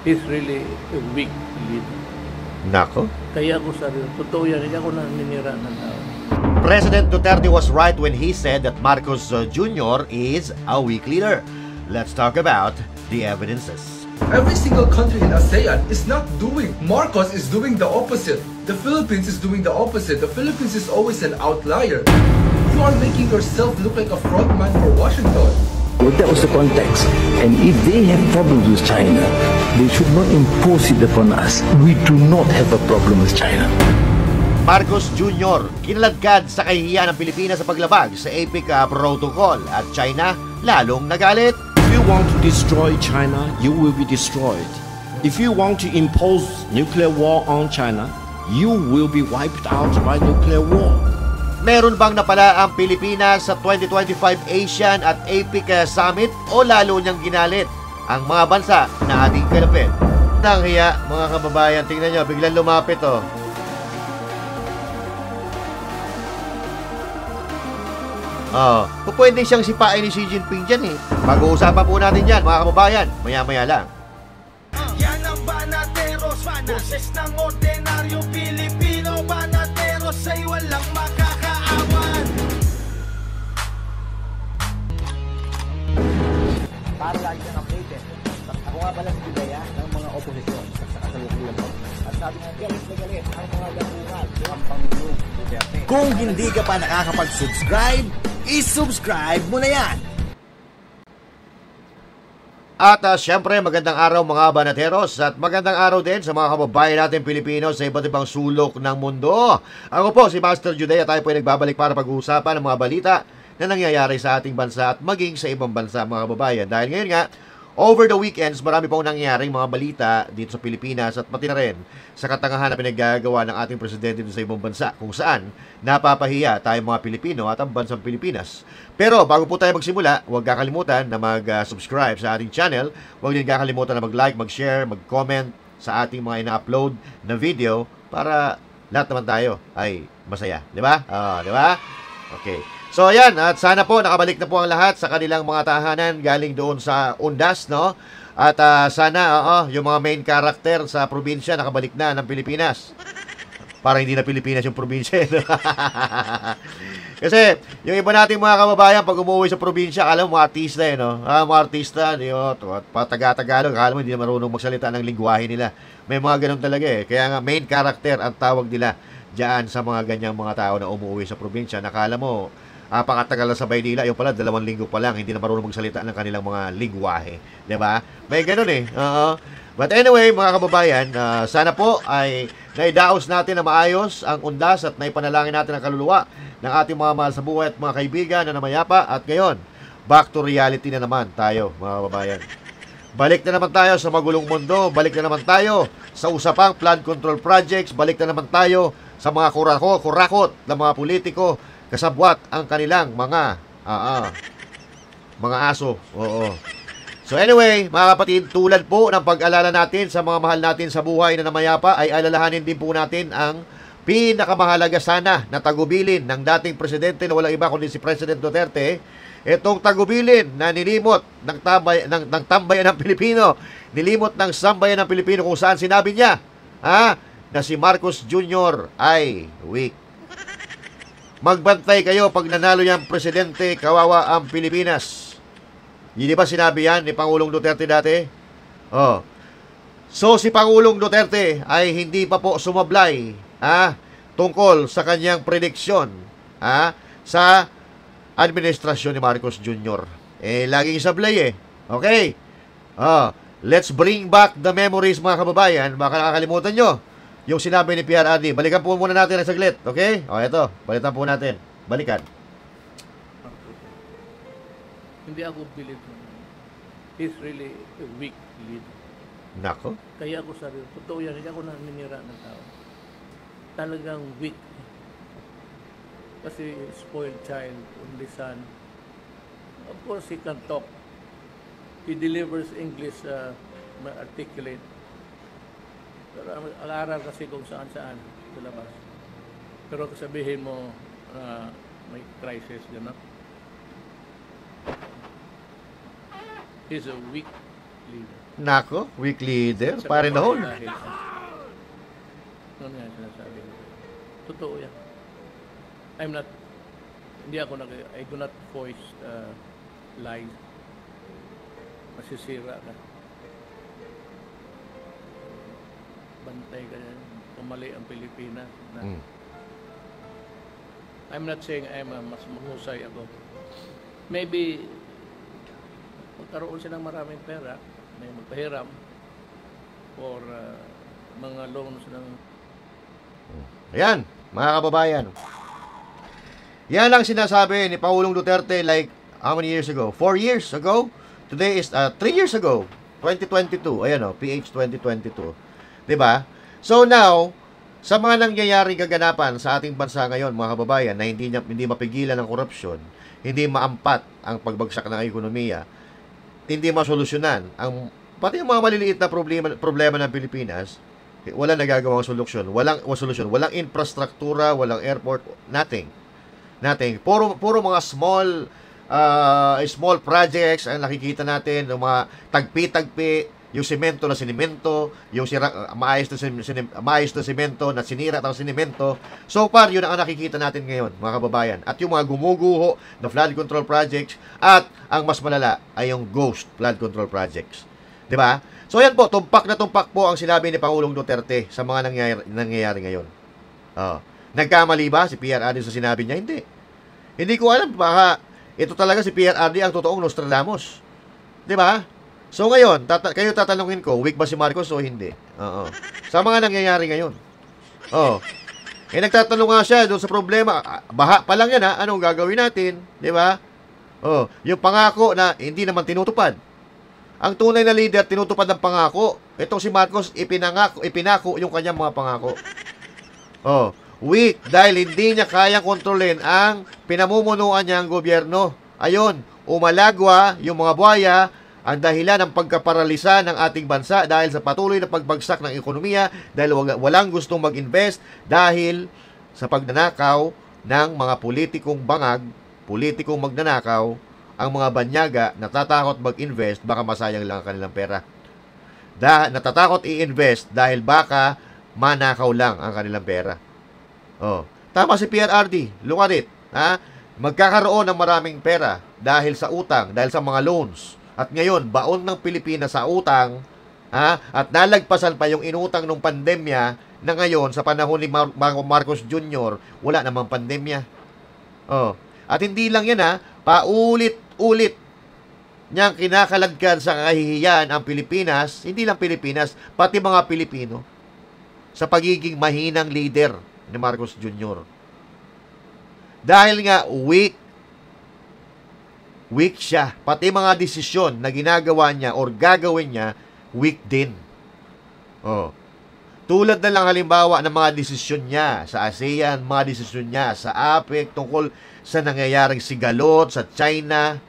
He's really a weak leader. Nako. Kaya ako sabi, totoo yan, hindi ako naninira ng tao. President Duterte was right when he said that Marcos Jr. is a weak leader. Let's talk about the evidences. Every single country in ASEAN is not doing. Marcos is doing the opposite. The Philippines is doing the opposite. The Philippines is always an outlier. You are making yourself look like a frontman for Washington. Well, that was the context. And if they have problems with China, they should not impose it upon us. We do not have a problem with China. Marcos Jr. kinaladkad sa kahihiyan ng Pilipinas sa paglabag sa APEC protocol at China lalong nagalit. If you want to destroy China, you will be destroyed. If you want to impose nuclear war on China, you will be wiped out by nuclear war. Meron bang napala ang Pilipinas sa 2025 Asian at APEC Summit o lalo niyang ginalit ang mga bansa na ating kalapit? Nang hiya, mga kababayan, tingnan nyo, biglang lumapit oh. Pwede siyang sipain ni Xi Jinping dyan eh. Pag-uusapan po natin yan, mga kababayan, maya-maya lang. Yan ang Banateros, boses ng ordinaryo Pilipino. Banateros ay walang makakaawan. Para lagi kang updated. Ako nga pala si Bidaya ng mga oposisyon sa kasalukuyan ko. At sabi nga, galit na galit ang mga lapungan ng Pangulong Duterte. Kung hindi ka pa nakakapag-subscribe, i-subscribe mo na yan! At syempre, magandang araw mga banateros at magandang araw din sa mga kababayan natin Pilipino sa iba't ibang sulok ng mundo. Ako po si Master Judea, tayo po ay nagbabalik para pag-uusapan ng mga balita na nangyayari sa ating bansa at maging sa ibang bansa mga kababayan. Dahil ngayon nga, over the weekends, marami pong nangyayaring mga balita dito sa Pilipinas at pati na rin sa katangahan na pinaggagawa ng ating presidente dito sa ibang bansa kung saan napapahiya tayong mga Pilipino at ang bansang Pilipinas. Pero bago po tayo magsimula, huwag kakalimutan na mag-subscribe sa ating channel. Huwag din kakalimutan na mag-like, mag-share, mag-comment sa ating mga ina-upload na video para lahat naman tayo ay masaya. Di ba? Di ba? Okay. So ayan, at sana po nakabalik na po ang lahat sa kanilang mga tahanan galing doon sa Undas, no? At sana yung mga main character sa probinsya nakabalik na ng Pilipinas. Para hindi na Pilipinas yung probinsya. Kasi yung iba nating mga kababayan pag umuwi sa probinsya, alam mo mga artista no? Mga artista, Taga-Tagalog, alam mo hindi na marunong magsalita ng lingwahe nila. May mga ganun talaga eh. Kaya nga main character ang tawag nila diyan sa mga ganyang mga tao na umuwi sa probinsya. Nakala mo pakatagal na sa Maynila, yung pala 2 linggo pa lang hindi na marunong magsalita ng kanilang mga lingwahe, 'di ba? May ganoon eh. But anyway, mga kababayan, sana po ay naidaos natin na maayos ang Undas at naipanalangin natin ang kaluluwa ng ating mga mahal sa buhay at mga kaibigan na namayapa. At ngayon, back to reality na naman tayo, mga kababayan. Balik na naman tayo sa magulong mundo, balik na naman tayo sa usapang flood control projects, balik na naman tayo sa mga kurakot ng mga politiko kasabwat ang kanilang mga aso. Oo. So anyway, mga kapatid, tulad po ng pag-alala natin sa mga mahal natin sa buhay na namayapa, ay alalahanin din po natin ang pinakamahalaga sana na tagubilin ng dating presidente na walang iba kundi si President Duterte. Itong tagubilin na nilimot ng tambayan ng Pilipino, nilimot ng sambayan ng Pilipino kung saan sinabi niya na si Marcos Jr. ay weak. Magbantay kayo pag nanalo yung presidente, kawawa ang Pilipinas. Hindi ba sinabi yan ni Pangulong Duterte dati? So si Pangulong Duterte ay hindi pa po sumablay tungkol sa kanyang prediksyon sa administrasyon ni Marcos Jr. Laging sablay Okay? Let's bring back the memories mga kababayan. Baka nakakalimutan nyo yung sinabi ni PRRD. Balikan po muna natin ang saglit. Okay? Ito. Balikan po natin. Balikan. Hindi ako believe. He's really a weak leader. Nako. Kaya ako sabi, totoo yan, hindi ako naninira ng tao. Talagang weak. Kasi spoiled child, only son. Of course, he can talk. He delivers English articulate. Pero ang-aral kasi kung saan-saan sa labas. Pero sabihin mo may crisis, gano'n. He's a weak leader. Nako, weak leader. Sa Pare na hon. dahil, ano nga sinasabi ko? Totoo yan. I do not voice lies. Masisira ka. Bantay ka yan. Kumali ang Pilipinas. I'm not saying mas mahusay ako. Maybe magkaroon silang maraming pera, may magpahiram or mga loans ng Ayan, mga kababayan. Yan ang sinasabi ni Pangulong Duterte like how many years ago? 4 years ago? Today is 3 years ago. 2022. Ayan o, PH 2022. Diba? So now, sa mga nangyayaring kaganapan sa ating bansa ngayon, mga kababayan, na hindi mapigilan ng korupsyon, hindi maampat ang pagbagsak ng ekonomiya, hindi masolusyonan pati yung mga maliliit na problema ng Pilipinas, walang nagagawang solusyon, walang infrastruktura, walang airport, nothing. Puro mga small projects ang nakikita natin, yung mga tagpi-tagpi, yung semento na sinimento, yung maayos na semento na sinira ng sinimento. So far, yun ang nakikita natin ngayon, mga kababayan. At yung mga gumuguho na flood control projects, at ang mas malala ay yung ghost flood control projects. Diba? So yan po, tumpak na tumpak po ang sinabi ni Pangulong Duterte sa mga nangyayari ngayon. Nagkamali ba si PRRD sa sinabi niya? Hindi. Hindi ko alam, baka ito talaga si PRRD ang totoong Nostradamus. Diba? So ngayon, kayo tatanungin ko, weak ba si Marcos o hindi? Sa mga nangyayari ngayon. Nagtatanong nga siya doon sa problema. Baha pa lang yan ha, anong gagawin natin? Diba? Yung pangako na hindi naman tinutupad. Ang tunay na leader, tinutupad ng pangako. Itong si Marcos, ipinako yung kanyang mga pangako. Weak dahil hindi niya kayang kontrolin ang pinamumunuan niyang gobyerno. Ayun, umalagwa yung mga buhaya, ang dahilan ng pagkaparalisa ng ating bansa dahil sa patuloy na pagbagsak ng ekonomiya, dahil walang gustong mag-invest, dahil sa pagnanakaw ng mga politikong bangag, politikong magnanakaw, ang mga banyaga natatakot mag-invest, baka masayang lang ang kanilang pera. Natatakot i-invest dahil baka manakaw lang ang kanilang pera. Tama si PRRD, look at it. Magkakaroon ng maraming pera dahil sa utang, dahil sa mga loans. At ngayon, baon ng Pilipinas sa utang, at nalagpasan pa yung inutang ng pandemya na ngayon, sa panahon ni Marcos Jr., wala namang pandemya. At hindi lang yan, paulit-ulit niyang kinakalagkan sa kahihiyan ang Pilipinas, hindi lang Pilipinas, pati mga Pilipino, sa pagiging mahinang leader ni Marcos Jr. Dahil nga weak siya. Pati mga desisyon na ginagawa niya or gagawin niya, weak din. Tulad na lang halimbawa ng mga desisyon niya sa ASEAN, mga desisyon niya sa APEC tungkol sa nangyayaring sigalot sa China,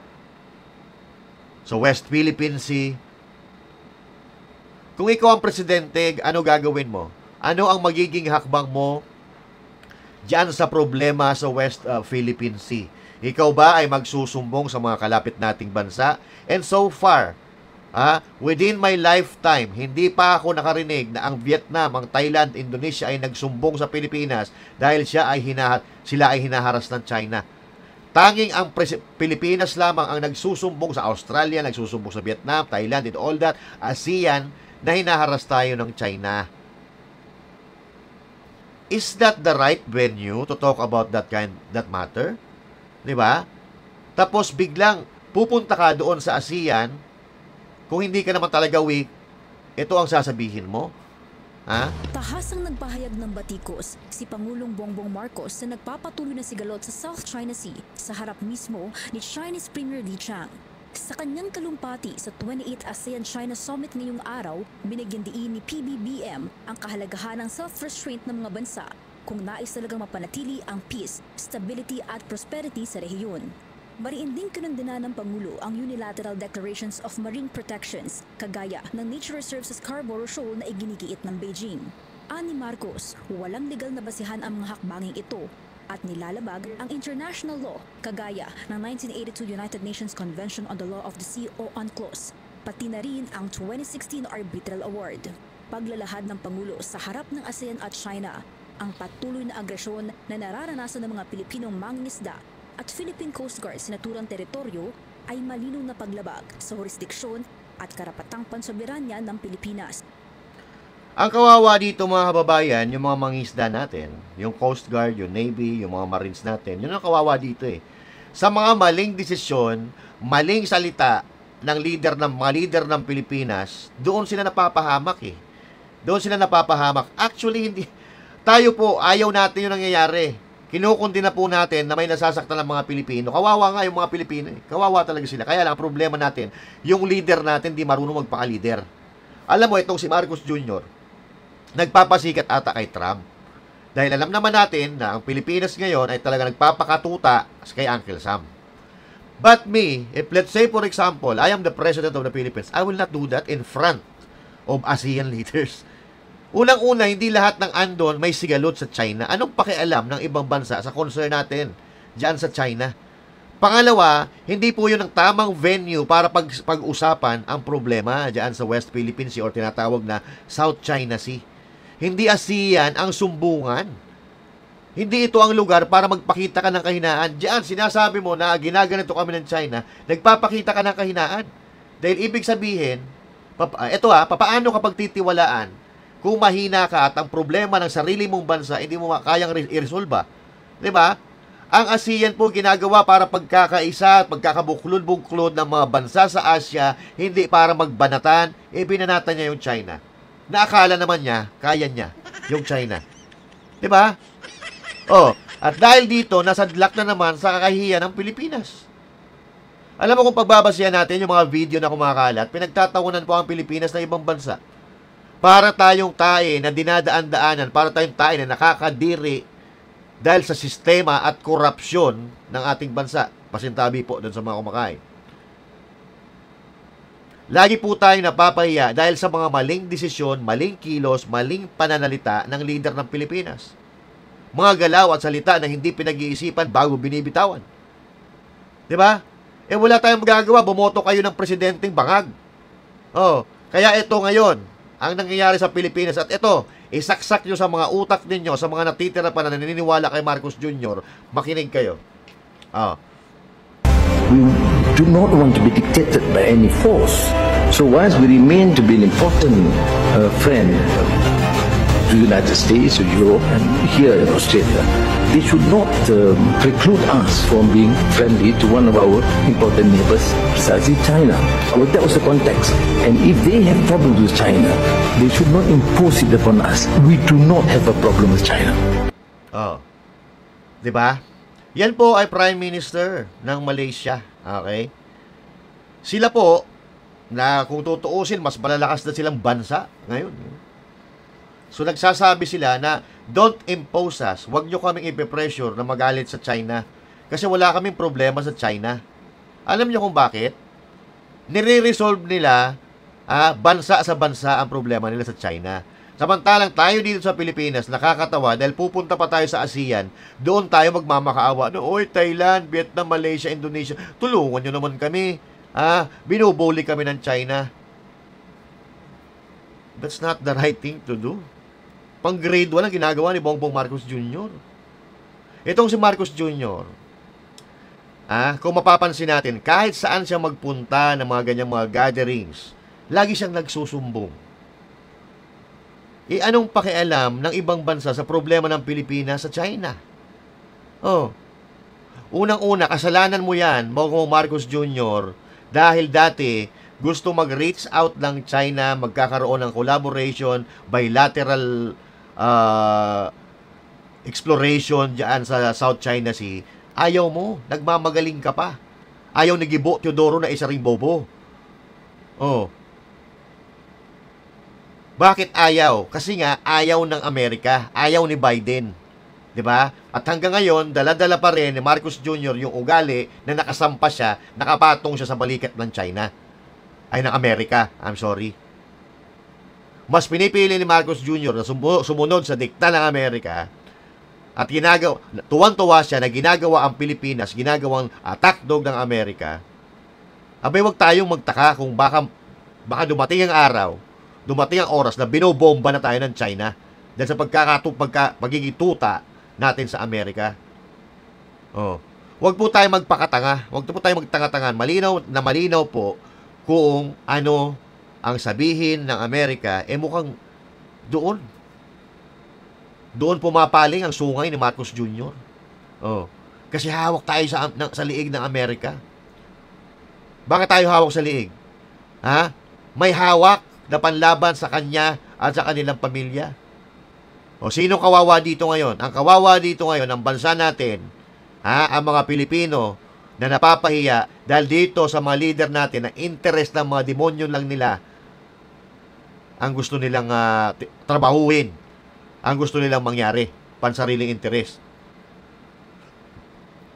sa West Philippine Sea. Kung ikaw ang presidente, ano gagawin mo? Ano ang magiging hakbang mo diyan sa problema sa West Philippine Sea? Ikaw ba ay magsusumbong sa mga kalapit nating bansa? And so far, within my lifetime, hindi pa ako nakarinig na ang Vietnam, ang Thailand, Indonesia ay nagsumbong sa Pilipinas dahil sila ay hinaharas ng China. Tanging ang Pilipinas lamang ang nagsusumbong sa Australia, nagsusumbong sa Vietnam, Thailand, and all that, ASEAN, na hinaharas tayo ng China. Is that the right venue to talk about that matter? Diba? Tapos biglang pupunta ka doon sa ASEAN, kung hindi ka naman talaga weak, ito ang sasabihin mo. Tahasang nagpahayag ng batikos si Pangulong Bongbong Marcos na nagpapatuloy na sigalot sa South China Sea sa harap mismo ni Chinese Premier Li Qiang. Sa kanyang kalumpati sa 28th ASEAN-China Summit ngayong araw, binigyan diin ni PBBM ang kahalagahan ng self-restraint ng mga bansa kung nais talagang mapanatili ang peace, stability at prosperity sa rehiyon. Mariin din kinundina ng Pangulo ang unilateral declarations of marine protections, kagaya ng nature reserves sa Scarborough Shoal na iginigiit ng Beijing. Ani Marcos, walang legal na basihan ang mga hakbanging ito at nilalabag ang international law, kagaya ng 1982 United Nations Convention on the Law of the Sea o UNCLOS. pati na rin ang 2016 Arbitral Award. Paglalahad ng Pangulo sa harap ng ASEAN at China ang patuloy na agresyon na nararanasan ng mga Pilipinong mangingisda at Philippine Coast Guard sa naturang teritoryo ay malinaw na paglabag sa jurisdiksyon at karapatang pansoberanya ng Pilipinas. Ang kawawa dito mga kababayan, yung mga mangingisda natin, yung Coast Guard, yung Navy, yung mga Marines natin, yun ang kawawa dito eh. Sa mga maling desisyon, maling salita ng mga leader ng Pilipinas, doon sila napapahamak eh. Doon sila napapahamak. Actually, hindi. Tayo po, ayaw natin yung nangyayari. Kinukundi na po natin na may nasasaktan ng mga Pilipino. Kawawa nga yung mga Pilipino eh. Kawawa talaga sila. Kaya lang, ang problema natin, yung leader natin di marunong magpaka-leader. Alam mo, itong si Marcos Jr., nagpapasikat ata kay Trump. Dahil alam naman natin na ang Pilipinas ngayon ay talaga nagpapakatuta kay Uncle Sam. But me, if let's say for example, I am the President of the Philippines, I will not do that in front of ASEAN leaders. Unang-una, hindi lahat ng andon may sigalot sa China. Anong pakialam ng ibang bansa sa concern natin dyan sa China? Pangalawa, hindi po yun ang tamang venue para pag-usapan ang problema dyan sa West Philippine Sea or tinatawag na South China Sea. Hindi ASEAN ang sumbungan. Hindi ito ang lugar para magpakita ka ng kahinaan. Diyan, sinasabi mo na ginaganito kami ng China, nagpapakita ka ng kahinaan. Dahil ibig sabihin, papaano ka pagtitiwalaan kung mahina ka at ang problema ng sarili mong bansa, hindi mo kayang i-resolve. Diba? Ang ASEAN po ginagawa para pagkakaisa at pagkakabuklod-buklod ng mga bansa sa Asia, hindi para magbanatan, binanatan niya yung China. Naakala naman niya, kaya niya, yung China. Diba? Oh, at dahil dito, nasadlak na naman sa kakahiyan ng Pilipinas. Alam mo kung pagbabasihan natin yung mga video na kumakalat, pinagtatawanan po ang Pilipinas na ibang bansa. Para tayong tae na dinadaan-daanan, para tayong tae na nakakadiri dahil sa sistema at korupsyon ng ating bansa. Pasintabi po doon sa mga kumakain. Lagi po tayong napapahiya dahil sa mga maling desisyon, maling kilos, maling pananalita ng leader ng Pilipinas. Mga galaw at salita na hindi pinag-iisipan bago binibitawan. Diba? Wala tayong magagawa, bumoto kayo ng presidenteng bangag. Oh, kaya ito ngayon, ang nangyayari sa Pilipinas, at ito, isaksak nyo sa mga utak ninyo, sa mga natitira pa na naniniwala kay Marcos Jr., makinig kayo. Oh. We do not want to be dictated by any force. So whilst we remain to be an important friend to the United States, to Europe, and here in Australia, they should not preclude us from being friendly to one of our important neighbors, precisely China. Well, that was the context. And if they have problems with China, they should not impose it upon us. We do not have a problem with China. Oh. Diba? Yan po ay Prime Minister ng Malaysia. Okay? Sila po, na kung tutuusin, mas malalakas na silang bansa ngayon. So, nagsasabi sila na, don't impose us. Huwag nyo kaming ipipressure na magalit sa China. Kasi wala kaming problema sa China. Alam nyo kung bakit? Nire-resolve nila bansa sa bansa ang problema nila sa China. Samantalang tayo dito sa Pilipinas, nakakatawa dahil pupunta pa tayo sa ASEAN, doon tayo magmamakaawa. No, oy, Thailand, Vietnam, Malaysia, Indonesia, tulungan nyo naman kami. Binubuli kami ng China. That's not the right thing to do. Pang grade 1 ang ginagawa ni Bongbong Marcos Jr. Itong si Marcos Jr., kung mapapansin natin, kahit saan siya magpunta ng mga ganyang mga gatherings, lagi siyang nagsusumbong. Anong pakialam ng ibang bansa sa problema ng Pilipinas sa China? Oh. Unang-una, kasalanan mo yan, Bongbong Marcos Jr., dahil dati gusto mag-reach out ng China, magkakaroon ng collaboration, bilateral exploration dyan sa South China Sea. Ayaw mo, nagmamagaling ka pa. Ayaw ni Gibo Teodoro na isa ring bobo. Oh. Bakit ayaw? Kasi nga, ayaw ng Amerika. Ayaw ni Biden. Diba? At hanggang ngayon, dala-dala pa rin ni Marcos Jr. yung ugali na nakasampa siya, nakapatong siya sa balikat ng China. Ay, ng Amerika. I'm sorry. Mas pinipili ni Marcos Jr. na sumunod sa dikta ng Amerika at tuwan-tuwa siya na ginagawa ang Pilipinas, ginagawang attack dog ng Amerika. Abay, wag tayong magtaka kung baka baka dumating ang araw, dumating ang oras na binobomba na tayo ng China dahil sa pagiging tuta natin sa Amerika. Oh. Huwag po tayo magpakatanga. Huwag po tayo magtanga-tangan. Malinaw po kung ano ang sabihin ng Amerika, mukhang doon pumapaling ang sungay ni Marcos Jr. Oh. Kasi hawak tayo sa liig ng Amerika. Bakit tayo hawak sa liig? Ha? May hawak na panlaban sa kanya at sa kanilang pamilya. O sino kawawa dito ngayon? Ang kawawa dito ngayon, ang bansa natin, ang mga Pilipino na napapahiya dahil dito sa mga leader natin na interest ng mga demonyo lang nila ang gusto nilang trabahuin. Ang gusto nilang mangyari. Pansariling interest.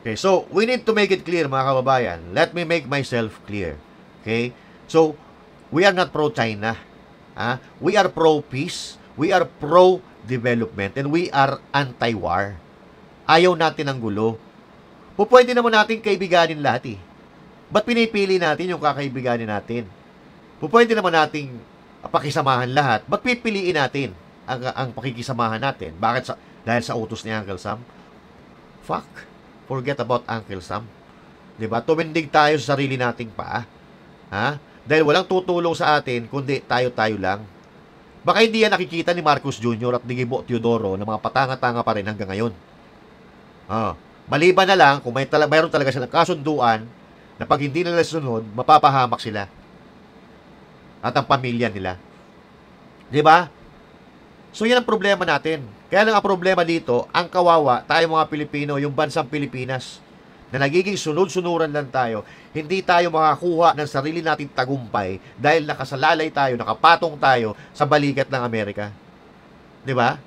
Okay, so we need to make it clear, mga kababayan. Let me make myself clear. Okay? So, we are not pro-China. We are pro-peace. We are pro-development. And we are anti-war. Ayaw natin ng gulo. Pwede naman natin kaibiganin lahat eh. Ba't pinipili natin yung kakaibiganin natin? Pwede naman nating pakisamahan lahat. Ba't pipiliin natin ang pakikisamahan natin? Bakit? Dahil sa utos ni Uncle Sam? Fuck. Forget about Uncle Sam. Diba? Tumindig tayo sa sarili nating paa. Dahil walang tutulong sa atin, kundi tayo-tayo lang. Baka hindi yan nakikita ni Marcos Jr. at ni Gibo Teodoro na mga patanga-tanga pa rin hanggang ngayon. Maliban na lang kung mayroon talaga silang kasunduan na pag hindi nila sunod, mapapahamak sila. At ang pamilya nila. Diba? So yan ang problema natin. Kaya lang ang problema dito, ang kawawa, tayo mga Pilipino, yung bansang Pilipinas, na nagiging sunod-sunuran lang tayo, hindi tayo makakuha ng sarili nating tagumpay dahil nakasalalay tayo, nakapatong tayo sa balikat ng Amerika. Diba?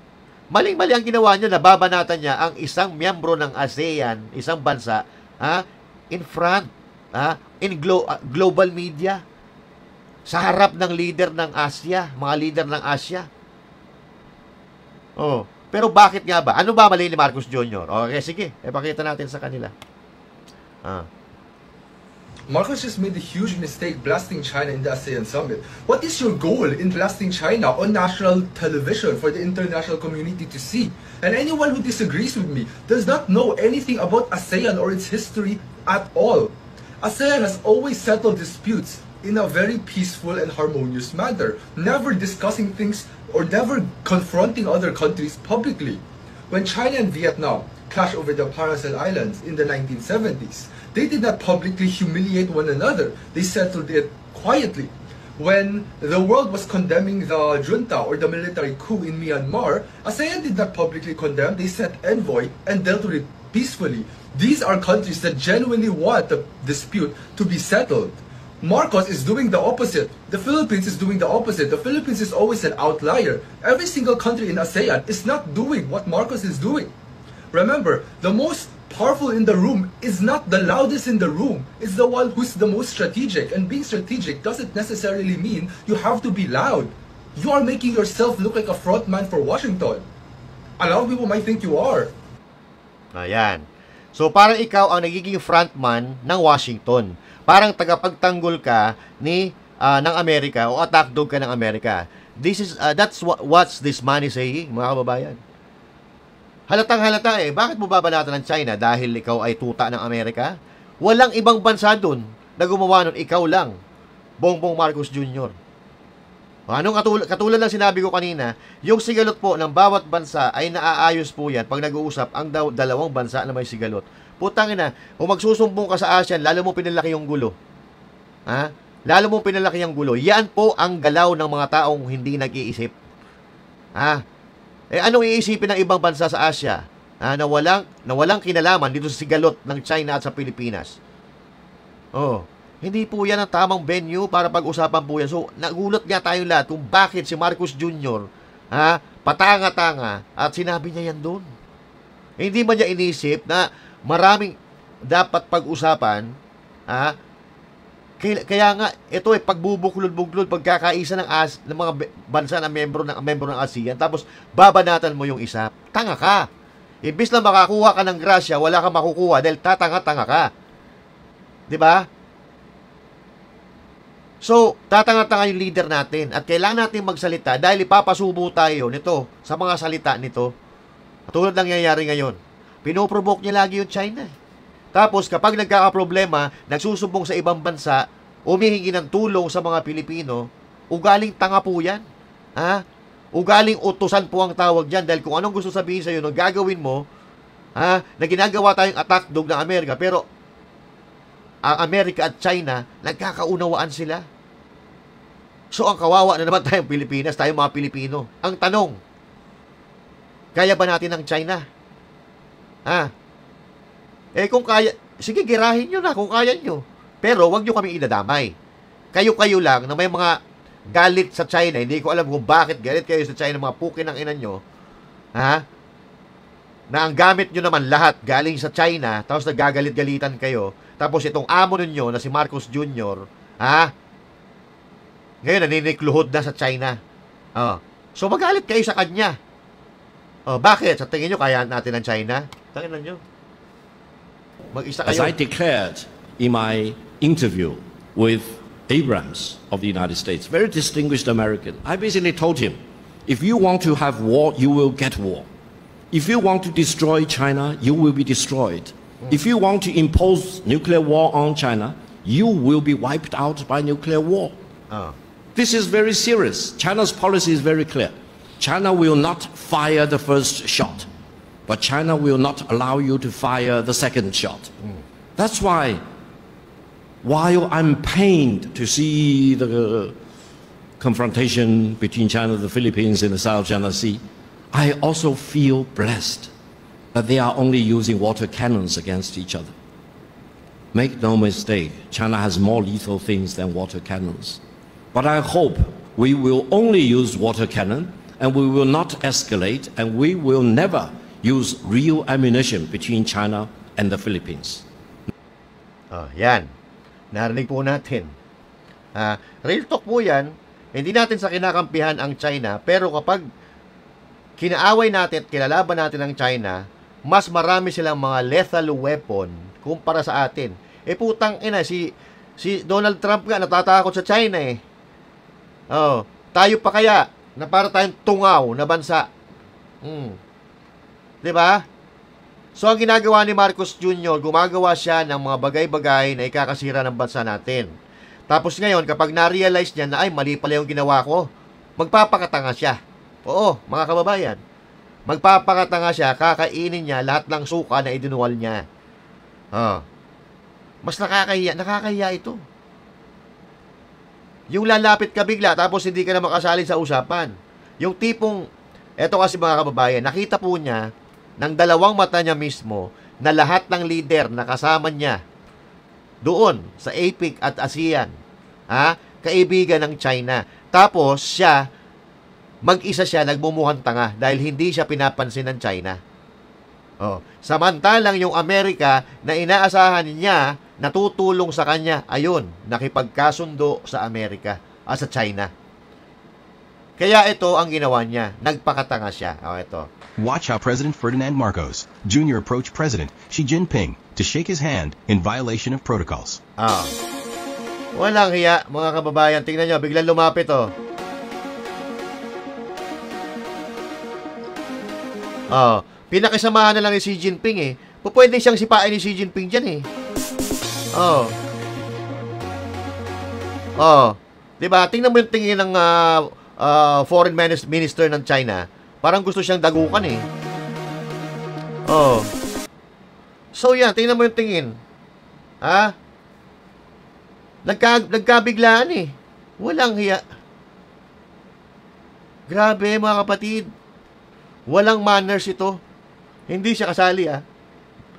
Maling-mali ang ginawa niya, nababanatan niya ang isang miyembro ng ASEAN, isang bansa, in front, in global media, sa harap ng leader ng Asia, mga leader ng Asia. Pero bakit nga ba? Ano ba mali ni Marcos Jr.? Okay, sige, pakita natin sa kanila. Marcos just made a huge mistake blasting China in the ASEAN summit. What is your goal in blasting China on national television for the international community to see? And anyone who disagrees with me does not know anything about ASEAN or its history at all. ASEAN has always settled disputes in a very peaceful and harmonious manner, never discussing things or never confronting other countries publicly. When China and Vietnam clashed over the Paracel Islands in the 1970s, they did not publicly humiliate one another. They settled it quietly. When the world was condemning the junta or the military coup in Myanmar, ASEAN did not publicly condemn. They sent envoy and dealt with it peacefully. These are countries that genuinely want the dispute to be settled. Marcos is doing the opposite. The Philippines is doing the opposite. The Philippines is always an outlier. Every single country in ASEAN is not doing what Marcos is doing. Remember, the most powerful in the room is not the loudest in the room. It's the one who's the most strategic. And being strategic doesn't necessarily mean you have to be loud. You are making yourself look like a frontman for Washington. A lot of people might think you are. Ayan. So, parang ikaw ang nagiging frontman ng Washington. Parang tagapagtanggol ka ng Amerika o attack dog ka ng Amerika. That's what's this man is saying, mga kababayan. Halatang halata Bakit mo babanatan ng China dahil ikaw ay tuta ng Amerika? Walang ibang bansa dun na gumawa nun, ikaw lang. Bongbong Marcos Jr. Katulad ng sinabi ko kanina, yung sigalot po ng bawat bansa ay naaayos po yan pag nag-uusap ang dalawang bansa na may sigalot. Putang ina, kung magsusumbong ka sa ASEAN, lalo mo pinalaki yung gulo. Lalo mo pinalaki yung gulo. Yan po ang galaw ng mga taong hindi nag-iisip. Anong iisipin ng ibang bansa sa Asia? Na walang kinalaman dito sa sigalot ng China at sa Pilipinas. Hindi po yan ang tamang venue para pag-usapan po yan. So, nagulat nga tayo lahat kung bakit si Marcos Jr. Patanga-tanga at sinabi niya yan doon. Hindi ba niya inisip na maraming dapat pag-usapan, kaya nga, ito pagbubuklod-buklod, pagkakaisa ng mga bansa na membro ng ASEAN, tapos babanatan mo yung isa. Tanga ka. Imbis na makakuha ka ng grasya, wala kang makukuha dahil tatanga-tanga ka. Diba? So, tatanga-tanga yung leader natin at kailangan natin magsalita dahil ipapasubo tayo nito sa mga salita nito. Tulad lang nangyayari ngayon. Pinoprovoke niya lagi yung China. Tapos, kapag nagkakaproblema, nagsusumbong sa ibang bansa, umihingi ng tulong sa mga Pilipino, ugaling tanga po yan. Ha? Ugaling utusan po ang tawag dyan dahil kung anong gusto sabihin sa'yo, nung gagawin mo, ha, na ginagawa tayong attack dog ng Amerika, pero ang Amerika at China, nagkakaunawaan sila. So, ang kawawa na naman tayong Pilipinas, tayong mga Pilipino. Ang tanong, kaya ba natin ang China? Ha? Kung kaya, sige, girahin nyo na kung kaya nyo. Pero, wag nyo kami idadamay. Kayo-kayo lang na may mga galit sa China. Hindi ko alam kung bakit galit kayo sa China, mga pukin ng ina nyo. Ha? Na ang gamit nyo naman lahat galing sa China, tapos nagagalit-galitan kayo. Tapos itong amo ninyo na si Marcos Jr., ha? Ngayon, naninikluhod na sa China. So, magalit kayo sa kanya. Bakit? Sa tingin nyo, kaya natin ang China? Tingnan nyo. Mag-isa kayo. As I declared in my interview with Abrams of the United States, very distinguished American, I basically told him, if you want to have war, you will get war. If you want to destroy China, you will be destroyed. If you want to impose nuclear war on China, you will be wiped out by nuclear war. This is very serious. China's policy is very clear. China will not fire the first shot, but China will not allow you to fire the second shot. That's why, while I'm pained to see the confrontation between China and the Philippines in the South China Sea, I also feel blessed that they are only using water cannons against each other. Make no mistake, China has more lethal things than water cannons. But I hope we will only use water cannon and we will not escalate and we will never use real ammunition between China and the Philippines. Yan. Narinig po natin. Real talk po yan. Hindi natin sa kinakampihan ang China, pero kapag kinaaway natin at kinalaban natin ang China, mas marami silang mga lethal weapon kumpara sa atin. Putang ina, si Donald Trump nga natatakot sa China eh. Tayo pa kaya na para tayong tungaw na bansa. 'Di ba? So ang ginagawa ni Marcos Jr., gumagawa siya ng mga bagay-bagay na ikakasira ng bansa natin. Tapos ngayon, kapag na-realize niya na ay mali pala yung ginawa ko, magpapakatanga siya. Oo, mga kababayan. Magpapakatanga siya, kakainin niya lahat ng suka na idinuwal niya. Mas nakakahiya ito. Yung lalapit ka bigla, tapos hindi ka na makasali sa usapan. Yung tipong, eto kasi mga kababayan, nakita po niya, ng dalawang mata niya mismo, na lahat ng leader na kasama niya, doon, sa APEC at ASEAN, kaibigan ng China. Tapos, siya, mag-isa siya nagmumukhang tanga dahil hindi siya pinapansin ng China. Samantalang yung Amerika na inaasahan niya natutulong sa kanya, ayun, nakipagkasundo sa Amerika sa China. Kaya ito ang ginawa niya, nagpakatanga siya. Ito. Watch how President Ferdinand Marcos Jr. approached President Xi Jinping to shake his hand in violation of protocols. Walang hiya, mga kababayan. Tingnan nyo, biglang lumapit pinakisamahan na lang ni Xi Jinping eh. Pwede siyang sipain ni Xi Jinping dyan eh. Diba? Tingnan mo yung tingin ng foreign minister ng China. Parang gusto siyang dagukan eh. So yan, tingnan mo yung tingin. Nagkabiglaan eh. Walang hiya. Grabe mga kapatid. Walang manners ito. Hindi siya kasali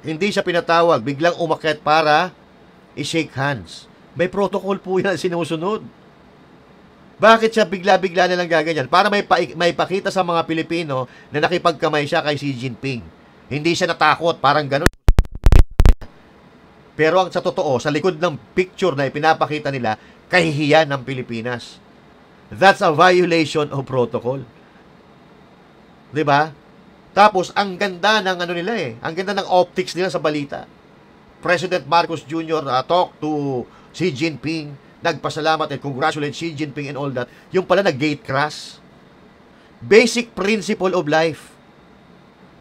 Hindi siya pinatawag. Biglang umakyat para i-shake hands. May protocol po yan sinusunod. Bakit siya bigla-bigla na lang gaganyan? Para may pakita sa mga Pilipino na nakipagkamay siya kay Xi Jinping. Hindi siya natakot. Parang ganun. Pero ang sa totoo, sa likod ng picture na ipinapakita nila, kahihiyan ng Pilipinas. That's a violation of protocol. 'Di ba? Tapos ang ganda ng nila ang ganda ng optics nila sa balita. President Marcos Jr. Talk to Xi Jinping, nagpasalamat and congratulate Xi Jinping and all that, yung pala nag-gate crash. Basic principle of life.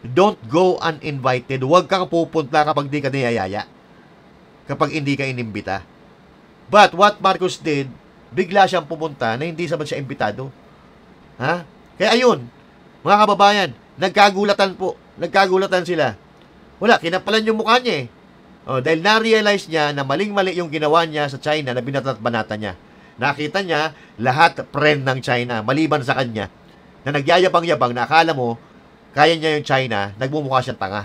Don't go uninvited. Huwag kang pupunta kapag di ka niyayaya. Kapag hindi ka inimbita. But what Marcos did, bigla siyang pumunta na hindi saman siya imbitado. Ha? Kaya ayun, mga kababayan, nagkagulatan po. Nagkagulatan sila. Wala, kinapalan yung mukha niya eh. Dahil na-realize niya na maling-mali yung ginawa niya sa China na binatat-banata niya. Nakita niya, lahat friend ng China, maliban sa kanya, na nagyayabang-yabang na akala mo, kaya niya yung China, nagmumukha siyang tanga.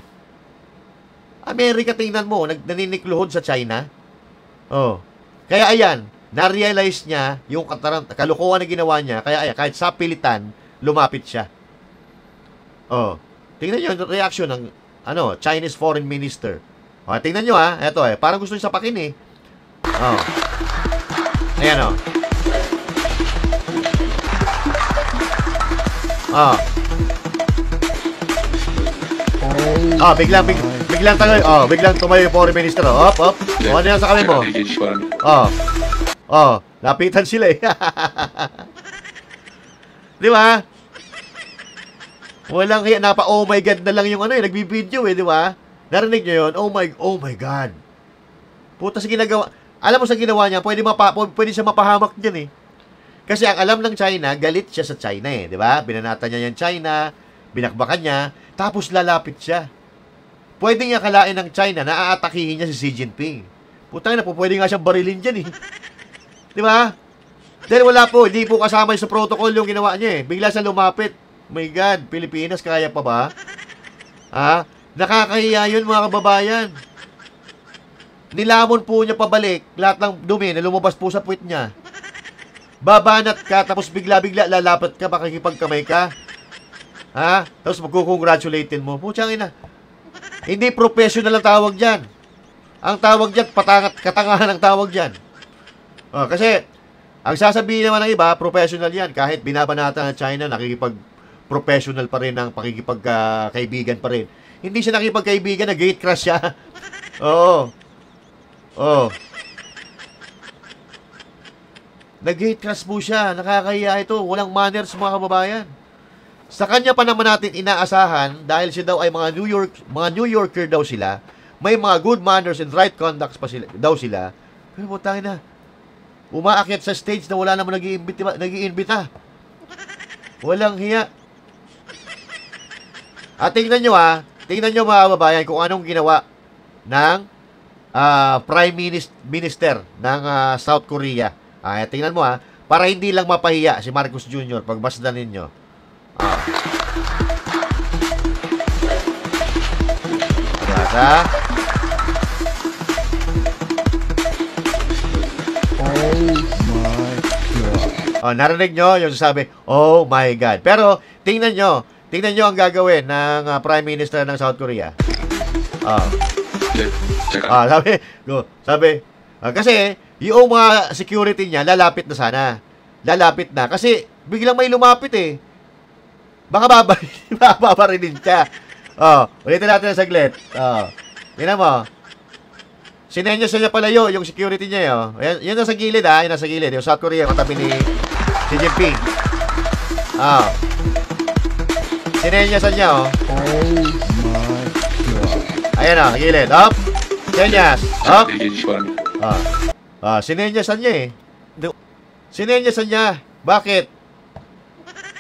Amerika, tingnan mo, naninikluhod sa China. Kaya ayan, na-realize niya yung kalukuhan na ginawa niya, kaya ayan, kahit sa pilitan, lumapit siya. Tingnan niyo yung reaction ng Chinese Foreign Minister. Tingnan nyo eto parang gusto nyo sapakin eh. Ayan biglang tayo. Biglang tumayo yung Foreign Minister. Ano yan sa kamay mo? Lapitan sila eh. Di ba? Walang kaya oh my God na lang yung nagbibideo eh, di ba? Narinig nyo yun? Oh my God. Puta sa ginagawa. Alam mo sa ginawa niya, pwede siya mapahamak dyan eh. Kasi ang alam ng China, galit siya sa China eh. Di ba? Binanata niya yung China, binakbakan niya, tapos lalapit siya. Pwede nga kalain ng China na aatakihin niya si Xi Jinping. Putang ina po, pwede nga siyang barilin dyan eh. Di ba? Dahil wala po, hindi po kasama sa protocol yung ginawa niya eh. Bigla siya lumapit. My God, Pilipinas, kaya pa ba? Nakakahiya yun mga kababayan. Nilamon po niya pabalik lahat ng dumi na lumabas po sa puwit niya. Babanat ka, tapos bigla-bigla lalapat ka, makikipagkamay ka. Tapos magkukongratulatin mo. Putsang ina. Hindi professional ang tawag dyan. Ang tawag dyan, katangahan ang tawag dyan. Kasi, ang sasabihin naman ng iba, professional yan. Kahit binabanata ng China, nakikipag-professional pa rin ang pakikipagkaibigan pa rin. Hindi siya nakipagkaibigan, na-gate crash siya. Nag-gate crash po siya. Nakakahiya ito. Walang manners mga kababayan. Sa kanya pa naman natin inaasahan, dahil siya daw ay mga New Yorker daw sila, may mga good manners and right conducts pa daw sila. Pero putangin na, umaakyat sa stage na wala naman nag-iimbita. Walang hiya. At tingnan nyo mga kababayan kung anong ginawa ng Prime Minister ng South Korea. Tingnan mo para hindi lang mapahiya si Marcos Jr. pagbasdan ninyo. Narinig nyo yung sabi, oh my God. Pero tingnan nyo ang gagawin ng Prime Minister ng South Korea. Sabi, kasi yung mga security niya, lalapit na sana. Lalapit na. Kasi biglang may lumapit eh. Baka babarinin siya. Ulitin natin na saglit. Tingnan mo. Sinenyos niya palayo yung security niya. Yan nasa gilid Yan nasa gilid. Yung South Korea, katabi ni Xi Jinping. Sinenyasan niya, Oh my God. Ayan gilid. Senyas. Sinenyasan niya eh. Sinenyasan niya. Bakit?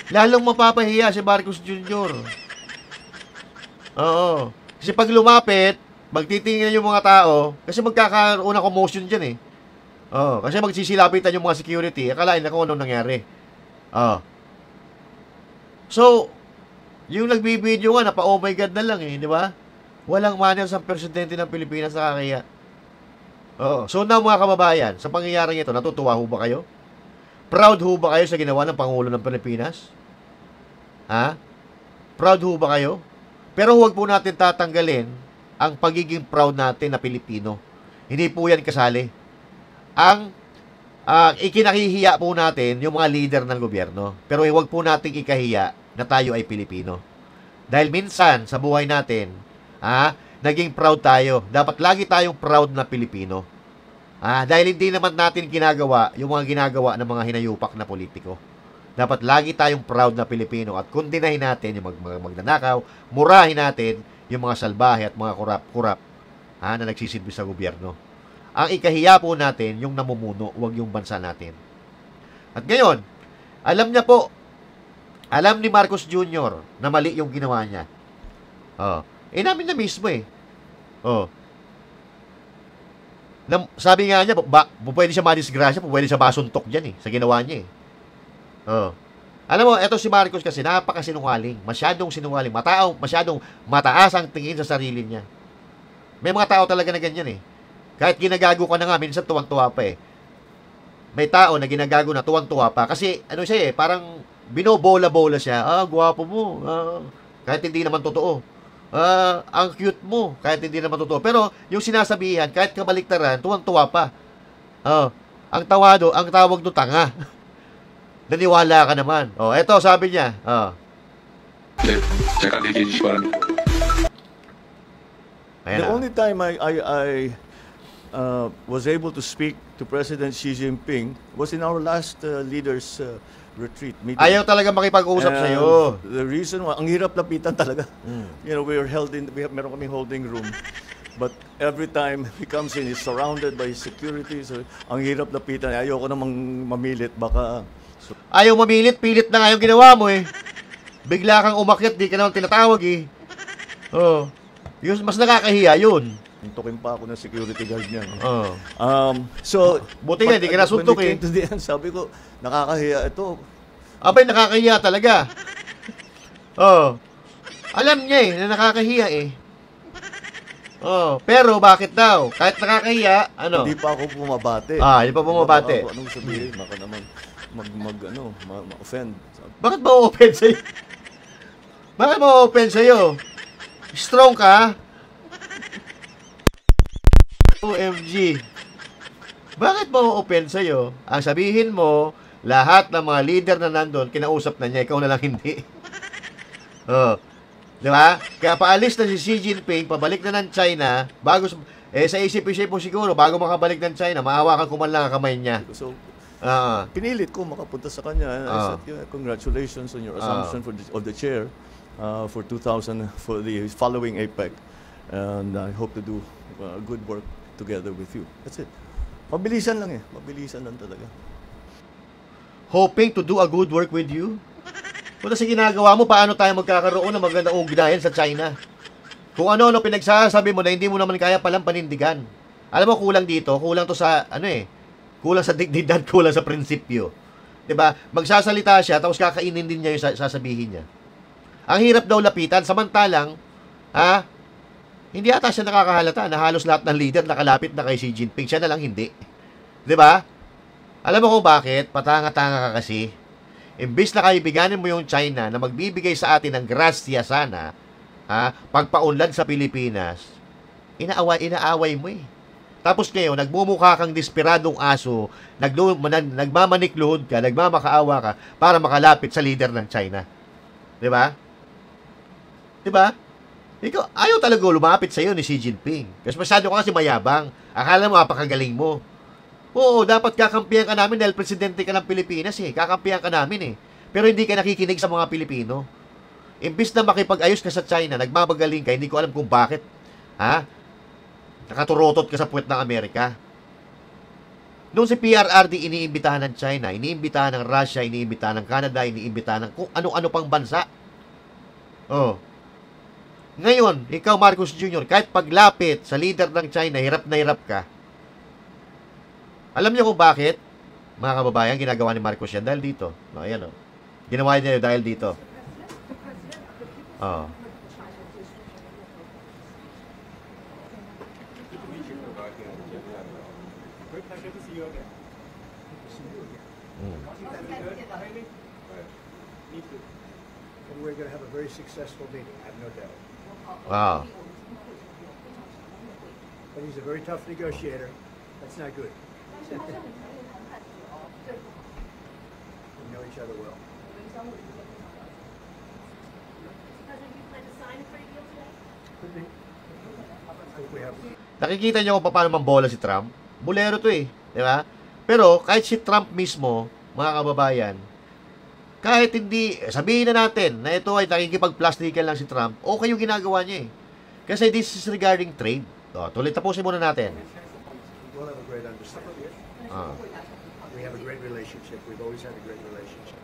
Lalong mapapahiya si Marcos Jr. Kasi pag lumapit, magtitingin yung mga tao, kasi magkakaroon ng commotion dyan eh. Kasi magsisilapitan yung mga security, akalain na kung anong nangyari. So, yung nagbibideo nga, oh my God na lang eh, di ba? Walang manners ang presidente ng Pilipinas, nakakaya. So na mga kababayan, sa pangyayaring ito, natutuwa ho ba kayo? Proud ho ba kayo sa ginawa ng Pangulo ng Pilipinas? Proud ho ba kayo? Pero huwag po natin tatanggalin ang pagiging proud natin na Pilipino. Hindi po yan kasali. Ang ikinahihiya po natin yung mga leader ng gobyerno. Pero huwag po nating ikahiya na tayo ay Pilipino. Dahil minsan sa buhay natin, naging proud tayo. Dapat lagi tayong proud na Pilipino. Dahil hindi naman natin ginagawa yung mga ginagawa ng mga hinayupak na politiko. Dapat lagi tayong proud na Pilipino at kundinahin natin yung magnanakaw, murahin natin yung mga salbahe at mga kurap na nagsisilbi sa gobyerno. Ang ikahiya po natin yung namumuno, huwag yung bansa natin. At ngayon, alam niya po, alam ni Marcos Jr. na mali yung ginawa niya. Namin na mismo eh. Sabi nga niya, pwede siya madisgrasya, pwede siya masuntok dyan eh, sa ginawa niya eh. Alam mo, eto si Marcos kasi napakasinungaling. Masyadong sinungaling. Masyadong mataas ang tingin sa sarili niya. May mga tao talaga na ganyan eh. Kahit ginagago ka na nga, minsan tuwang-tuwa pa eh. May tao na ginagago na tuwang-tuwa pa. Kasi ano siya eh, parang binobola-bola siya. Gwapo mo. Kahit hindi naman totoo. Ang cute mo. Kahit hindi naman totoo. Pero yung sinasabihan, kahit kabaliktaran, tuwang-tuwa pa. Ang tawag do tanga. Naniwala ka naman. Eto, sabi niya. The only time I was able to speak to President Xi Jinping was in our last leaders retreat meeting. Ayaw talaga makipag-usap sa iyo. The reason why, ang hirap lapitan talaga. You know, meron kaming holding room. But every time he comes in, he's surrounded by security. So, ang hirap lapitan. Ayoko namang mamilit. Baka... Ayaw mamilit, pilit na nga yung ginawa mo eh. Bigla kang umakyat, di ka naman tinatawag eh. Yung mas nakakahiya yun. Tuntukin pa ako ng security guard niya. So, buti nga, di ka nasuntok eh. To the end, sabi ko, nakakahiya ito. Abay, nakakahiya talaga. Alam niya eh, na nakakahiya eh. Pero bakit daw? Kahit nakakahiya, ano? Hindi pa ako bumabate. Hindi pa bumabate. Anong sabihin? Baka naman ma-offend. Bakit ma-offend sa'yo? Bakit ma-offend sa'yo? Strong ka? OMG. Bakit ma-offend sa'yo? Ang sabihin mo, lahat ng mga leader na nandun, kinausap na niya, ikaw na lang hindi. Di ba? Kaya paalis na si Xi Jinping, pabalik na ng China, bago, sa isip-isip mo siguro, bago makabalik ng China, maawakan ko man lang ang kamay niya. So, pinilit ko makapunta sa kanya. I said, congratulations on your assumption of the chair for the following APEC. And I hope to do good work together with you. That's it. Mabilisan lang eh. Mabilisan lang talaga. Hoping to do a good work with you? Kung sa ginagawa mo, paano tayo magkakaroon ng magandang ugnayan sa China? Kung ano-ano pinagsasabi mo na hindi mo naman kaya palang panindigan. Alam mo, kulang dito. Kulang to sa, kulang sa dignidad, kulang sa prinsipyo. Diba? Magsasalita siya, tapos kakainin din niya yung sasabihin niya. Ang hirap daw lapitan, samantalang, hindi ata siya nakakahalata na halos lahat ng leader nakalapit na kay Xi Jinping. Siya na lang hindi. Diba? Alam mo kung bakit? Patanga-tanga ka kasi. Imbis na kaibiganin mo yung China na magbibigay sa atin ng grasya sana, pagpaunlad sa Pilipinas, inaaway mo eh. Tapos ngayon, nagmumukha kang desperadong aso, nagmamanikluhod ka, nagmamakaawa ka, para makalapit sa leader ng China. Diba? Diba? Ikaw, ayaw talaga lumapit sa'yo ni Xi Jinping. Kasi masyado ka kasi mayabang. Akala mo, apakagaling mo. Oo, dapat kakampihan ka namin dahil presidente ka ng Pilipinas eh. Kakampihan ka namin eh. Pero hindi ka nakikinig sa mga Pilipino. Imbis na makipag-ayos ka sa China, nagmamagaling ka, hindi ko alam kung bakit. Nakaturotot ka sa puwet ng Amerika. Noong si PRRD, iniimbitahan ng China, iniimbitahan ng Russia, iniimbitahan ng Canada, iniimbitahan ng kung ano-ano pang bansa. Ngayon, ikaw Marcos Jr., kahit paglapit sa leader ng China, hirap na hirap ka. Alam niyo kung bakit? Mga kababayan, ginagawa ni Marcos yan dahil dito. Ayan Ginawa niya dahil dito. And we're going to have a very successful meeting, I have no doubt. Wow. But he's a very tough negotiator. That's not good. We know each other well. Could be. I think we have. Nakikita niyo kung paano mambola si Trump? Bulero to eh. Di ba? Pero kahit si Trump mismo, mga kababayan, kahit hindi, sabihin na natin na ito ay nakikipag-plastikan lang si Trump, okay yung ginagawa niya eh. Kasi this is regarding trade. Tuloy, tapusin muna natin. We'll have a great understanding. We have a great relationship. We've always had a great relationship.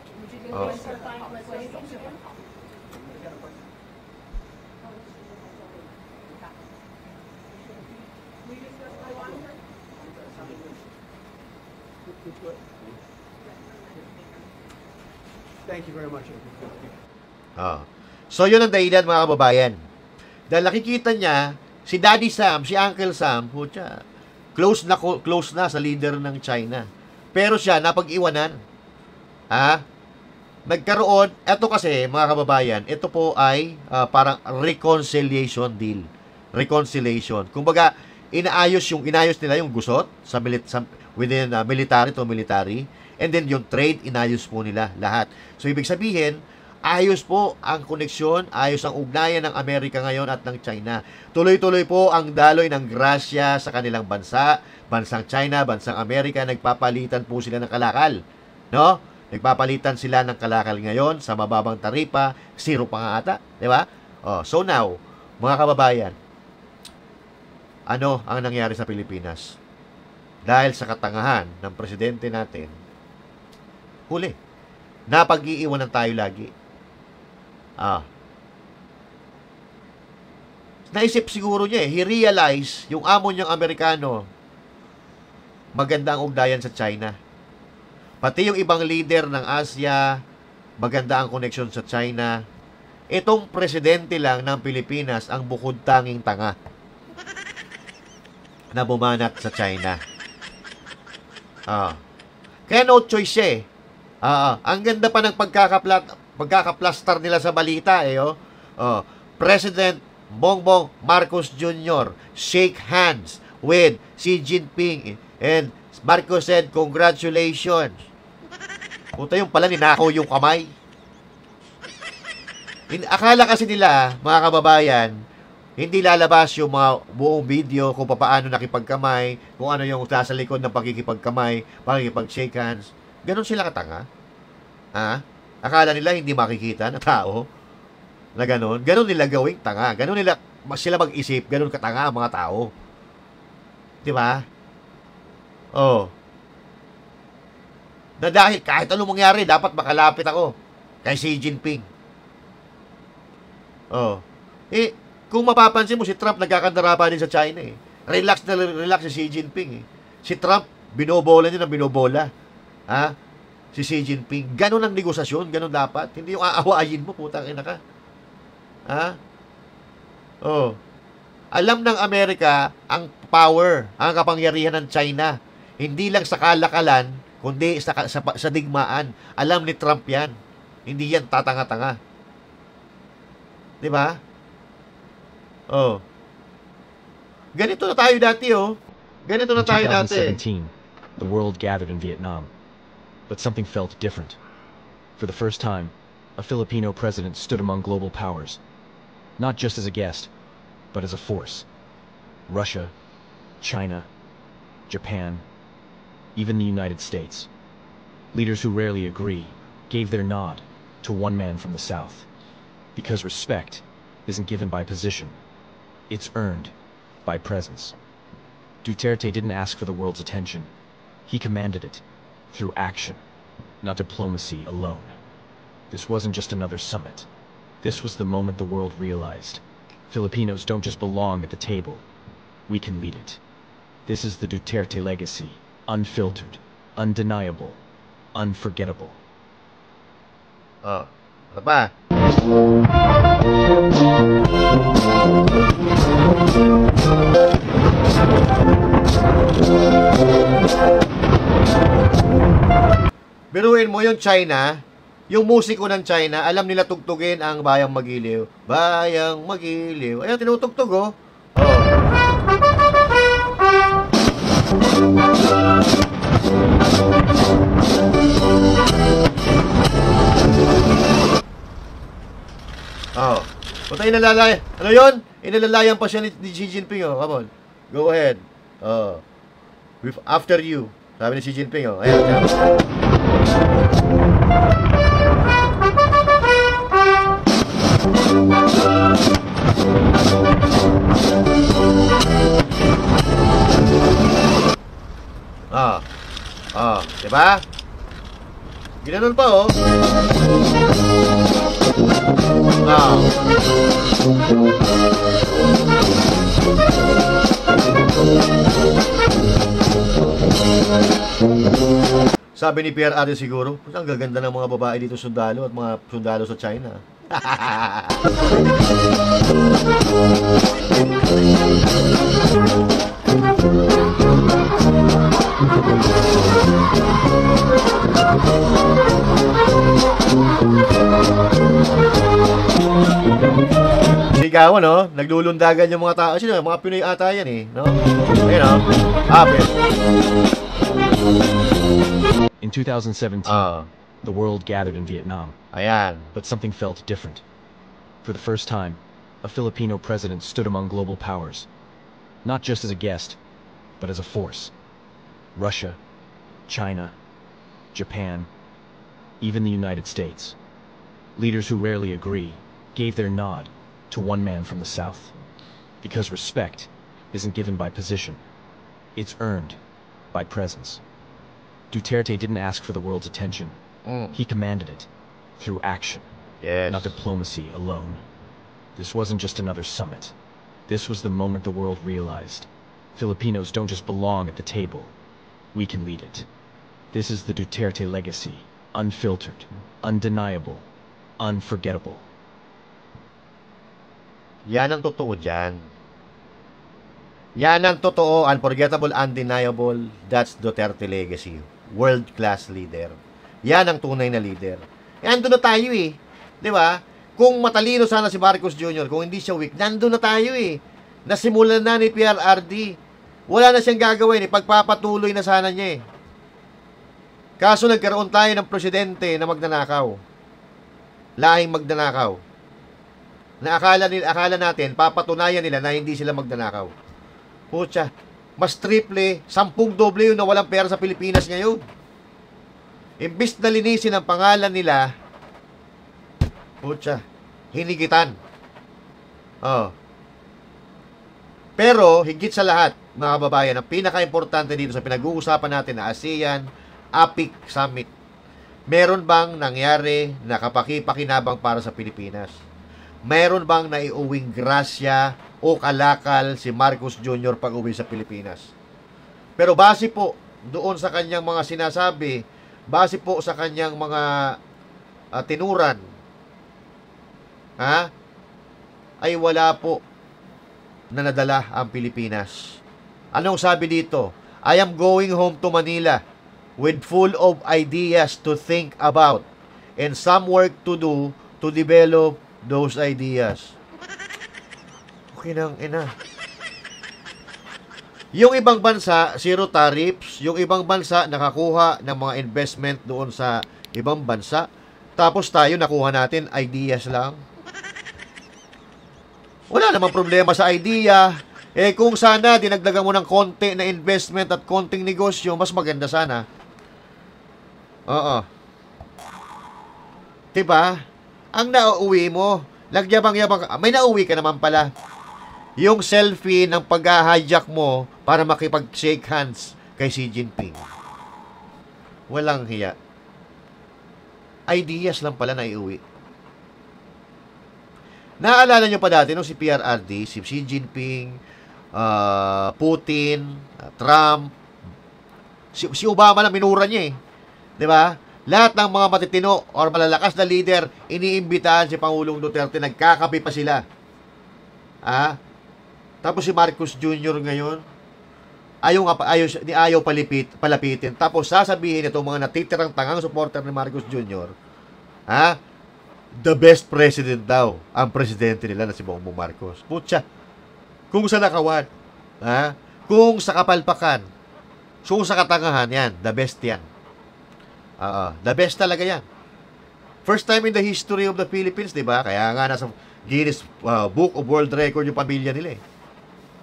Thank you very much. So, yun ang dahilan, mga kababayan. Dahil nakikita niya, si Daddy Sam, si Uncle Sam, putya, close na sa leader ng China. Pero siya, napag-iwanan. Nagkaroon, eto kasi, mga kababayan, ito po ay parang reconciliation deal. Reconciliation. Kumbaga, inayos nila yung gusot sa within military to military. And then yung trade, inayos po nila lahat. So, ibig sabihin, ayos po ang koneksyon, ayos ang ugnayan ng Amerika ngayon at ng China. Tuloy-tuloy po ang daloy ng grasya sa kanilang bansa, bansang China, bansang Amerika, nagpapalitan po sila ng kalakal. No? Nagpapalitan sila ng kalakal ngayon sa mababang taripa, 0 pa nga ata, di ba? So now, mga kababayan, ano ang nangyari sa Pilipinas? Dahil sa katangahan ng presidente natin, huli, napag-iiwanan tayo lagi. Naisip siguro niya he realized yung amo niyang Amerikano, maganda ang ugnayan sa China. Pati yung ibang leader ng Asia, maganda ang connection sa China. Itong presidente lang ng Pilipinas ang bukod tanging tanga na bumanat sa China. Kaya no choice eh. Ang ganda pa ng pagkakaplastar nila sa balita eh. President Bongbong Marcos Jr. shake hands with Xi Jinping and Marcos said, congratulations. Puta yung pala, ninakaw yung kamay. Akala kasi nila, mga kababayan, hindi lalabas yung mga buong video kung paano nakipagkamay, kung ano yung nasa likod ng pagkikipagkamay, pagkikipag-shake hands. Ganon sila katanga. Akala nila hindi makikita na tao na ganon. Ganon nila gawing tanga. Ganon nila sila mag-isip. Ganon katanga ang mga tao. Diba? Na dahil kahit anong mangyari, dapat makalapit ako kay Xi Jinping. Kung mapapansin mo, si Trump nagkakandara pa din sa China eh. Relax na relax si Xi Jinping eh. Si Trump, binobola niya ng binobola. Si Xi Jinping. Ganon ang negosasyon, ganon dapat. Hindi yung aawayin mo, putang ina ka. Alam ng Amerika ang power, ang kapangyarihan ng China. Hindi lang sa kalakalan, kundi sa digmaan. Alam ni Trump yan. Hindi yan tatanga-tanga. Diba? Ganito na tayo dati, Ganito na tayo dati. In 2017, the world gathered in Vietnam. But something felt different. For the first time, a Filipino president stood among global powers. Not just as a guest, but as a force. Russia, China, Japan, even the United States. Leaders who rarely agree gave their nod to one man from the South. Because respect isn't given by position. It's earned by presence. Duterte didn't ask for the world's attention. He commanded it through action, not diplomacy alone. This wasn't just another summit. This was the moment the world realized Filipinos don't just belong at the table. We can lead it. This is the Duterte legacy. Unfiltered, undeniable, unforgettable. Ano pa? Biruin mo yung China, yung musiko ng China, alam nila tugtugin ang Bayang Magiliw. Bayang Magiliw. Ayan, tinutugtog, Punta inalalay. Ano yun? Inalalayan pa siya ni Xi Jinping, Come on. Go ahead. After you. Sabi ni Xi Jinping, oh. Ayan, ayan. Diba? Ginanon pa, oh. Sabi ni Pierre Ade siguro, ang gaganda ng mga babae dito sundalo at mga sundalo sa China. Sigawan, no? Naglulundagan yung mga tao. Sino? Mga Pinoy ata yan, eh. No? Ayun, no? In 2017, the world gathered in Vietnam. Ayan. But something felt different. For the first time, a Filipino president stood among global powers. Not just as a guest, but as a force. Russia, China, Japan, even the United States. Leaders who rarely agree gave their nod to one man from the South. Because respect isn't given by position. It's earned by presence. Duterte didn't ask for the world's attention. He commanded it through action, not diplomacy alone. This wasn't just another summit. This was the moment the world realized Filipinos don't just belong at the table. We can lead it. This is the Duterte legacy. Unfiltered, undeniable, unforgettable. Yan ang totoo dyan. Yan ang totoo, unforgettable, undeniable. That's Duterte legacy. World-class leader. Yan ang tunay na leader. Nandun na tayo, eh. Di ba? Kung matalino sana si Marcos Jr., kung hindi siya weak, nandun na tayo, eh. Nasimulan na ni PRRD. Wala na siyang gagawin, eh. Pagpapatuloy na sana niya, eh. Kaso nagkaroon tayo ng presidente na magnanakaw. Lahing magnanakaw. Na akala natin, papatunayan nila na hindi sila magnanakaw. Pucha, mas triple, 10 doble yun na walang pera sa Pilipinas ngayon. Imbis na linisin ang pangalan nila, pucha, hinigitan. Pero, higit sa lahat, mga kababayan, ang pinaka-importante dito sa pinag-uusapan natin na ASEAN APIC Summit, meron bang nangyari na kapaki-pakinabang para sa Pilipinas? Meron bang naiuwing grasya o kalakal si Marcos Jr. pag uwi sa Pilipinas? Pero base po doon sa kanyang mga sinasabi, base po sa kanyang mga tinuran, ay wala po na nadala ang Pilipinas. Anong sabi dito? I am going home to Manila with full of ideas to think about and some work to do to develop those ideas. Okay nang ina. Yung ibang bansa, zero tariffs. Yung ibang bansa, nakakuha ng mga investment doon sa ibang bansa. Tapos tayo, nakuha natin, ideas lang. Wala namang problema sa idea. Eh kung sana, dinagdagan mo ng konti na investment at konting negosyo, mas maganda sana. Oo. Diba? Ang nauuwi mo, lagyabang-yabang, may nauuwi ka naman pala. Yung selfie ng pag-hijack mo para makipag-shake hands kay Xi Jinping. Walang hiya. Ideas lang pala na iuwi. Naaalala nyo pa dati nung si PRRD, si Xi Jinping, Putin, Trump, si Obama lang minura niya, eh. Diba? Lahat ng mga matitino or malalakas na leader, iniimbitahan si Pangulong Duterte, nagkakape pa sila. Tapos si Marcos Jr. ngayon, ayaw palapitin. Tapos sasabihin itong mga natitirang tangang supporter ni Marcos Jr., the best president daw, ang presidente nila na si Bongbong Marcos. Putya, kung sa nakawan, kung sa kapalpakan, kung sa katangahan, yan, the best yan. The best talaga yan. First time in the history of the Philippines, diba? Kaya nga nasa Guinness Book of World Record yung pamilya nila, eh.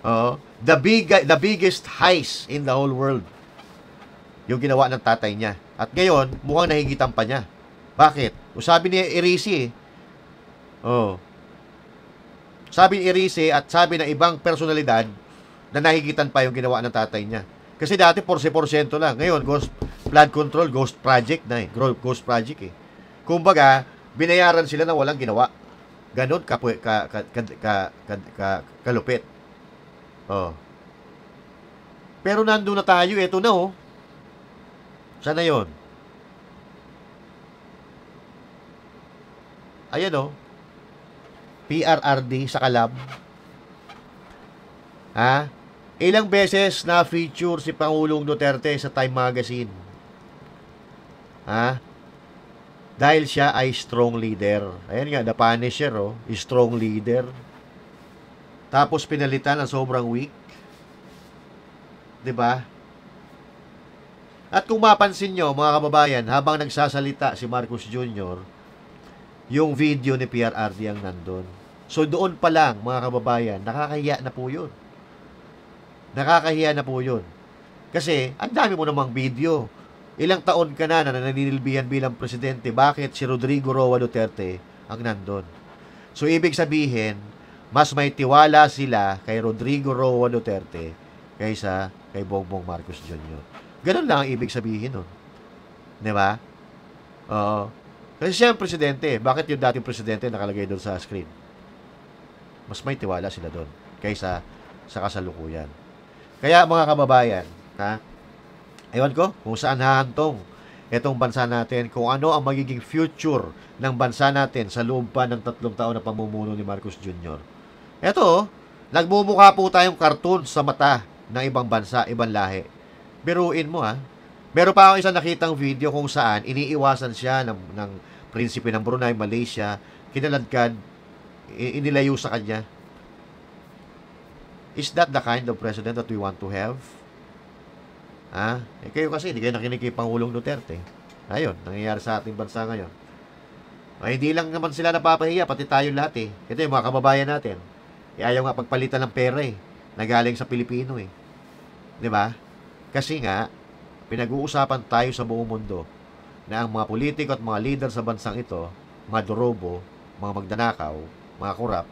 The biggest heist in the whole world. Yung ginawa ng tatay niya. At ngayon, mukhang nahigitan pa niya. Bakit? Sabi ni Irisi sabi ni Irisi at sabi ng ibang personalidad na nahigitan pa yung ginawa ng tatay niya. Kasi dati 40% lang. Ngayon, flood control, ghost project na eh. Ghost project eh. Kumbaga, binayaran sila na walang ginawa. Ganon kalupit. Pero nandun na tayo, eto na Sana yon? Ayan PRRD sa Calab. Ilang beses na feature si Pangulong Duterte sa Time Magazine. Dahil siya ay strong leader. Ayan nga, The Punisher, strong leader. Tapos pinalitan ng sobrang weak. 'Di ba? At kung mapansin nyo, mga kababayan, habang nagsasalita si Marcos Jr., yung video ni PRRD ang nandun. So doon pa lang, mga kababayan, nakakahiya na po yun. Nakakahiya na po yun. Kasi, ang dami mo namang video. Ilang taon ka na naninilbihan bilang presidente, bakit si Rodrigo Roa Duterte ang nandun? So, ibig sabihin, mas may tiwala sila kay Rodrigo Roa Duterte kaysa kay Bongbong Marcos Jr. Ganun lang ang ibig sabihin nun. Diba? Oo. Kasi siya ang presidente. Bakit yung dating presidente nakalagay doon sa screen? Mas may tiwala sila doon kaysa sa kasalukuyan. Kaya mga kababayan, ewan ko kung saan hahantong itong bansa natin, kung ano ang magiging future ng bansa natin sa loob pa ng 3 taon na pamumuno ni Marcos Jr. Eto, nagmumukha po tayong cartoon sa mata ng ibang bansa, ibang lahi. Biruin mo Meron pa ako isang nakitang video kung saan iniiwasan siya ng prinsipe ng Brunei, Malaysia, kinaladkad, inilayo sa kanya. Is that the kind of president that we want to have? Kayo kasi, hindi kayo nakinig kay Pangulong Duterte. Ayun, nangyayari sa ating bansa ngayon. Hindi lang naman sila napapahiya, pati tayo lahat Ito yung mga kababayan natin. Ayaw nga pagpalitan ng pera na galing sa Pilipino Diba? Kasi nga, pinag-uusapan tayo sa buong mundo na ang mga politiko at mga leader sa bansang ito, mga dorobo, mga magdanakaw, mga kurap,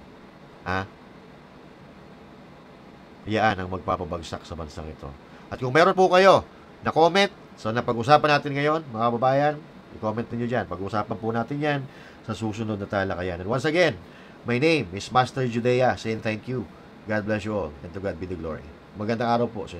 yan ang magpapabagsak sa bansang ito. At kung meron po kayo na comment sa napag-usapan natin ngayon, mga kababayan, i-comment niyo dyan. Pag-usapan po natin yan sa susunod na talakayan. And once again, my name is Master Judea, saying thank you. God bless you all, and to God be the glory. Magandang araw po sa